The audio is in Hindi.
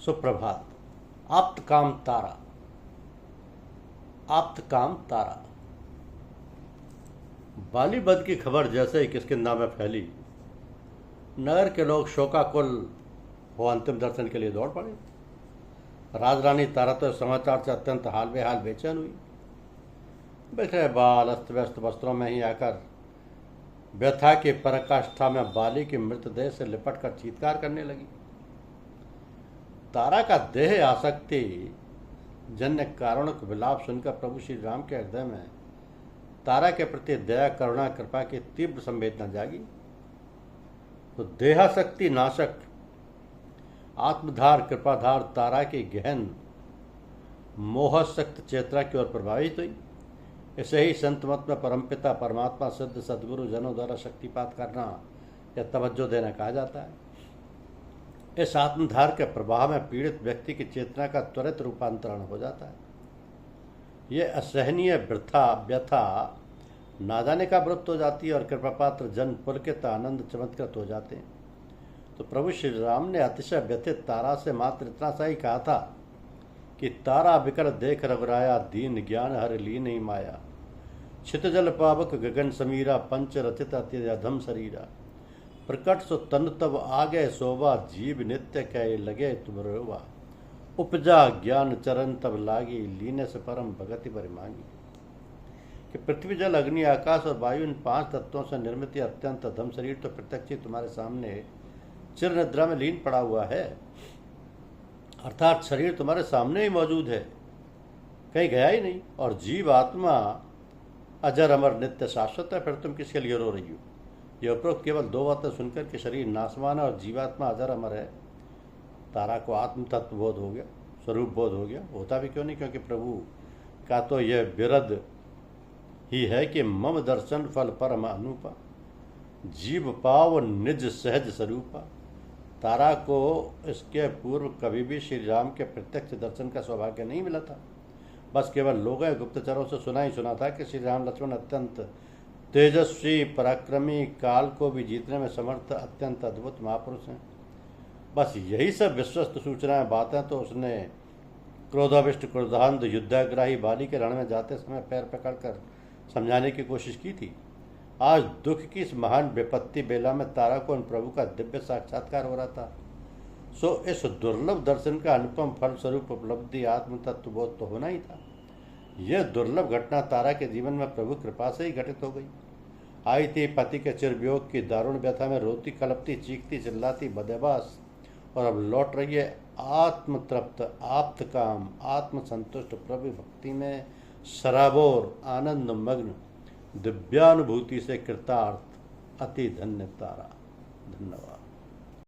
सुप्रभात। आप्तकाम तारा, आप्तकाम तारा। बाली वध की खबर जैसे ही किष्किंधा में फैली, नगर के लोग शोकाकुल हो अंतिम दर्शन के लिए दौड़ पड़े। राजरानी तारा तो समाचार से अत्यंत हाल बेहाल बेचैन हुई। बिखरे बाल अस्त व्यस्त वस्त्रों में ही आकर व्यथा की पराकाष्ठा में बाली के मृतदेह से लिपट कर चीत्कार करने लगी। तारा का देह आसक्ति जन्य कारणों का विलाप सुनकर प्रभु श्री राम के हृदय में तारा के प्रति दया करुणा कृपा की तीव्र संवेदना जागी। तो देहासक्ति नाशक आत्मधार कृपाधार तारा की गहन मोहसक्त चेतना की ओर प्रभावित हुई। इसे ही संत मत में परमपिता परमात्मा सिद्ध सदगुरु जनों द्वारा शक्तिपात करना या तवज्जो देना कहा जाता है। इस आत्मधार के प्रभाव में पीड़ित व्यक्ति की चेतना का त्वरित रूपांतरण हो जाता है। यह असहनीय व्यथा ना जाने का विलुप्त हो जाती है और कृपापात्र जन पुलकित आनंद चमत्कृत हो जाते हैं। तो प्रभु श्री राम ने अतिशय व्यथित तारा से मात्र इतना सा ही कहा था कि तारा बिकर देख रघुराया, दीन ज्ञान हर लीन ही माया, छितजल पावक गगन समीरा, पंच रचित अति अधम शरीरा, प्रकट सो तन तब आगे शोभा, जीव नित्य कह लगे तुम रोवा, उपजा ज्ञान चरण तब लागी, लीने से परम भगति पर मांगी। कि पृथ्वी जल अग्नि आकाश और वायु इन 5 तत्वों से निर्मित अत्यंत अधम शरीर तो प्रत्यक्ष ही तुम्हारे सामने चिर निद्रा में लीन पड़ा हुआ है। अर्थात शरीर तुम्हारे सामने ही मौजूद है, कहीं गया ही नहीं। और जीव आत्मा अजर अमर नित्य शाश्वत है, फिर तुम किसके लिए रो रही हो? ये उपरोक्त केवल 2 बातें सुनकर कि शरीर नासवान है और जीवात्मा अजर अमर है, तारा को आत्म तत्व बोध हो गया, स्वरूप बोध हो गया। होता भी क्यों नहीं, क्योंकि प्रभु का तो यह विरद ही है कि मम दर्शन फल परम अनुपा, जीव पाव निज सहज स्वरूपा। तारा को इसके पूर्व कभी भी श्री राम के प्रत्यक्ष दर्शन का सौभाग्य नहीं मिला था। बस केवल लोगों गुप्तचरों से सुना ही सुना था कि श्री राम लक्ष्मण अत्यंत तेजस्वी पराक्रमी, काल को भी जीतने में समर्थ अत्यंत अद्भुत महापुरुष हैं। बस यही सब विश्वस्त सूचनाएं बातें तो उसने क्रोधाविष्ट क्रोधांध युद्धाग्राही बाली के रण में जाते समय पैर पकड़कर समझाने की कोशिश की थी। आज दुख की इस महान विपत्ति बेला में तारा को उन प्रभु का दिव्य साक्षात्कार हो रहा था। सो इस दुर्लभ दर्शन का अनुपम फल स्वरूप उपलब्धि आत्म तत्व बोध तो होना ही था। यह दुर्लभ घटना तारा के जीवन में प्रभु कृपा से ही घटित हो गई। आई थी पति के चिरवियोग की दारुण व्यथा में रोती कलपती चीखती चिल्लाती बदमाश, और अब लौट रही है आत्मतृप्त आप्तकाम आत्मसंतुष्ट प्रभु भक्ति में सराबोर आनंद मग्न दिव्यानुभूति से कृतार्थ अति धन्य तारा। धन्यवाद।